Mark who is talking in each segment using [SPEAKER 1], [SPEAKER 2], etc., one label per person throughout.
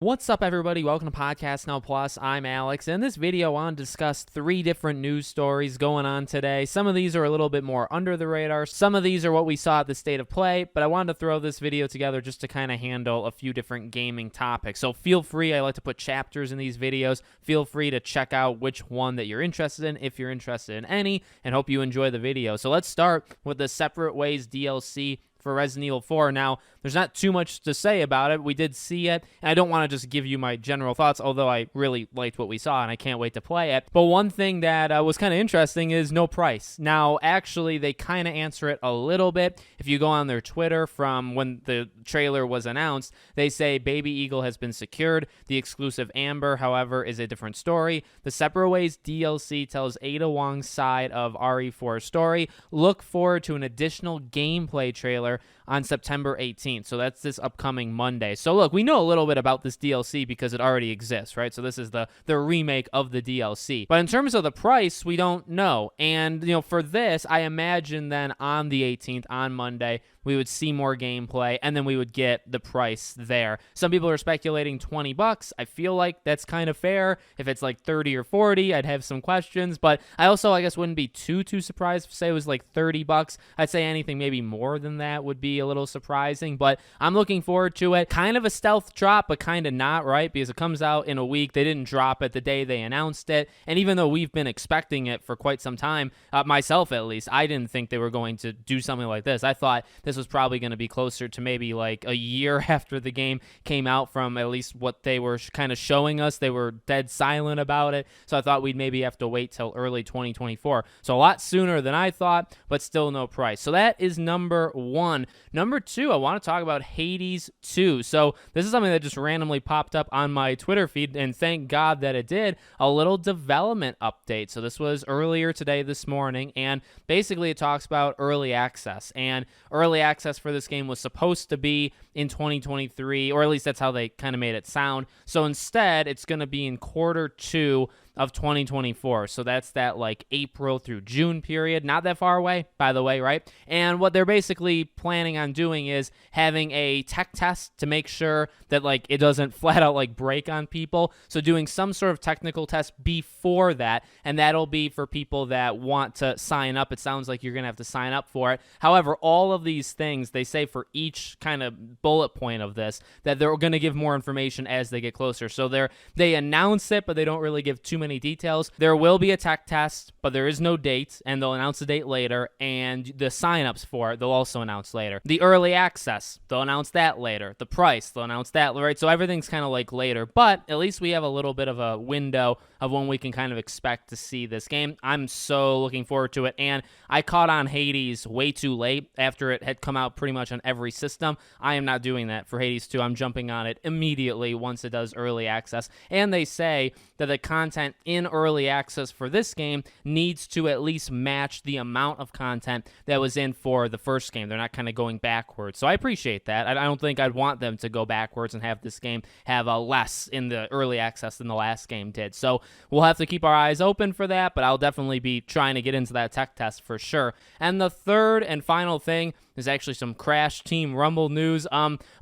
[SPEAKER 1] What's up, everybody? Welcome to Podcast Now Plus. I'm Alex. In this video, I want to discuss 3 different news stories going on today. Some of these are a little bit more under the radar. Some of these are what we saw at the State of Play, but I wanted to throw this video together just to kind of handle a few different gaming topics. So feel free, I like to put chapters in these videos. Feel free to check out which one that you're interested in, if you're interested in any, and hope you enjoy the video. So let's start with the Separate Ways DLC for Resident Evil 4. Now, there's not too much to say about it. We did see it, and I don't want to just give you my general thoughts, although I really liked what we saw, and I can't wait to play it. But one thing that was kind of interesting is no price. Now, actually, they kind of answer it a little bit. If you go on their Twitter from when the trailer was announced, they say Baby Eagle has been secured. The exclusive Amber, however, is a different story. The Separate Ways DLC tells Ada Wong's side of RE4's story. Look forward to an additional gameplay trailer on September 18th. So that's this upcoming Monday. So look, we know a little bit about this DLC because it already exists, right? So this is the remake of the DLC. But in terms of the price, we don't know. And, for this, I imagine then on the 18th, on Monday, we would see more gameplay, and then we would get the price there. Some people are speculating $20. I feel like that's kind of fair. If it's like 30 or 40, I'd have some questions, but I also, I guess, wouldn't be too surprised if, say, it was like $30. I'd say anything maybe more than that would be a little surprising, but I'm looking forward to it. Kind of a stealth drop, but kind of not, right? Because it comes out in a week. They didn't drop it the day they announced it, and even though we've been expecting it for quite some time, myself at least, I didn't think they were going to do something like this. I thought this was probably going to be closer to maybe like a year after the game came out, from at least what they were kind of showing us. They were dead silent about it, so I thought we'd maybe have to wait till early 2024. So a lot sooner than I thought, but still no price. So that is number 1. Number 2, I want to talk about Hades 2. So this is something that just randomly popped up on my Twitter feed, and thank God that it did. A little development update. So this was earlier today, this morning, and basically it talks about early access. And early access for this game was supposed to be in 2023, or at least that's how they kind of made it sound. So instead, it's going to be in Q2 of 2024. So that's that like April through June period. Not that far away, by the way, right? And what they're basically planning on doing is having a tech test to make sure that like it doesn't flat out like break on people. So doing some sort of technical test before that, and that'll be for people that want to sign up. It sounds like you're going to have to sign up for it. However, all of these things, they say for each kind of bullet point of this, that they're going to give more information as they get closer. So they announce it, but they don't really give too many details. There will be a tech test, but there is no date, and they'll announce the date later, and the signups for it, they'll also announce later. The early access, they'll announce that later. The price, they'll announce that, right? So everything's kind of like later, but at least we have a little bit of a window of when we can kind of expect to see this game. I'm so looking forward to it, and I caught on Hades way too late after it had come out pretty much on every system. I am not doing that for Hades 2. I'm jumping on it immediately once it does early access, and they say that the content in early access for this game needs to at least match the amount of content that was in for the first game. They're not kind of going backwards. So I appreciate that. I don't think I'd want them to go backwards and have this game have a less in the early access than the last game did. So we'll have to keep our eyes open for that, but I'll definitely be trying to get into that tech test for sure. And the third and final thing is actually some Crash Team Rumble news.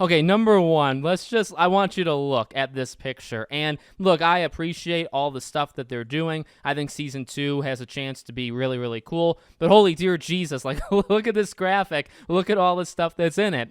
[SPEAKER 1] Okay, number 1, I want you to look at this picture. And look, I appreciate all the stuff that they're doing. I think Season 2 has a chance to be really, really cool. But holy dear Jesus, like, look at this graphic. Look at all the stuff that's in it.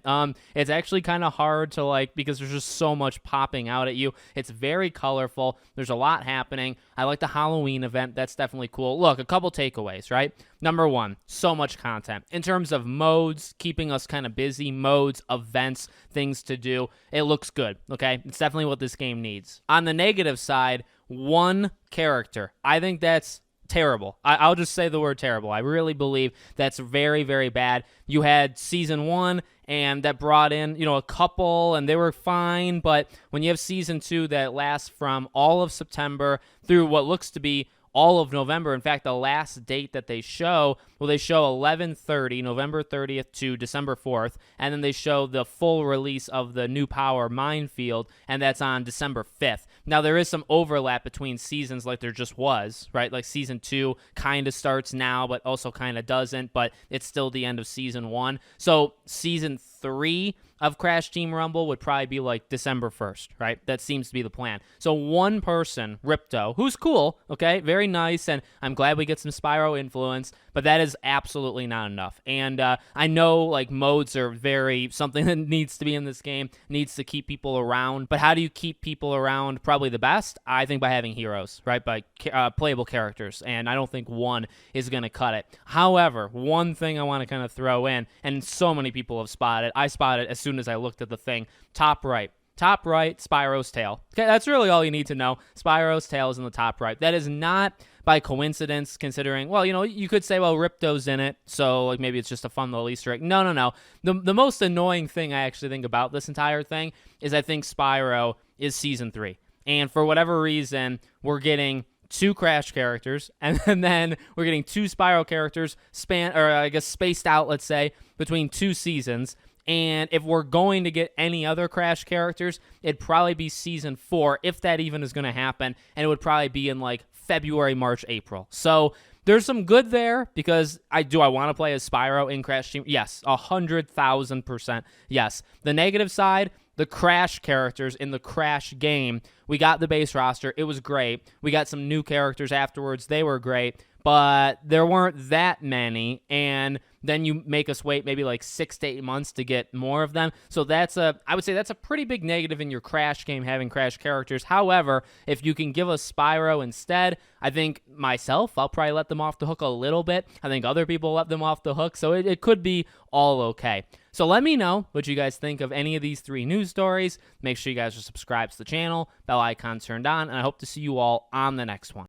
[SPEAKER 1] It's actually kind of hard to like, because there's just so much popping out at you. It's very colorful. There's a lot happening. I like the Halloween event. That's definitely cool. Look, a couple takeaways, right? Number 1, so much content. In terms of modes, keeping us kind of busy, modes, events, things to do, it looks good, okay? It's definitely what this game needs. On the negative side, 1 character. I think that's terrible. I'll just say the word terrible. I really believe that's very, very bad. You had Season 1, and that brought in, a couple, and they were fine, but when you have Season 2 that lasts from all of September through what looks to be all of November. In fact, the last date that they show, they show 11/30, November 30th to December 4th, and then they show the full release of the New Power Minefield, and that's on December 5th. Now, there is some overlap between seasons like there just was, right? Like Season 2 kind of starts now, but also kind of doesn't, but it's still the end of Season 1. So Season 3 of Crash Team Rumble would probably be like December 1st, right? That seems to be the plan. So one person, Ripto, who's cool, okay, very nice, and I'm glad we get some Spyro influence, but that is absolutely not enough. And I know like modes are very something that needs to be in this game, needs to keep people around, but how do you keep people around? Probably the best, I think, by having heroes, right? By playable characters, and I don't think one is going to cut it. However, one thing I want to kind of throw in, and so many people have spotted, I spotted as soon as I looked at the thing, top right, Spyro's tail. Okay, that's really all you need to know. Spyro's tail is in the top right. That is not by coincidence, considering, well, you could say, well, Ripto's in it, so like maybe it's just a fun little Easter egg. No. The most annoying thing I actually think about this entire thing is I think Spyro is Season 3. And for whatever reason, we're getting 2 Crash characters, and then we're getting 2 Spyro characters spaced out, let's say, between 2 seasons. And if we're going to get any other Crash characters, it'd probably be Season 4, if that even is going to happen, and it would probably be in like February, March, April. So there's some good there, because I want to play as Spyro in Crash Team? Yes, 100,000% yes. The negative side, the Crash characters in the Crash game, we got the base roster. It was great. We got some new characters afterwards. They were great, but there weren't that many, and then you make us wait maybe like 6 to 8 months to get more of them. So I would say that's a pretty big negative in your Crash game, having Crash characters. However, if you can give us Spyro instead, I think myself, I'll probably let them off the hook a little bit. I think other people let them off the hook, so it could be all okay. So let me know what you guys think of any of these 3 news stories. Make sure you guys are subscribed to the channel, bell icon turned on, and I hope to see you all on the next one.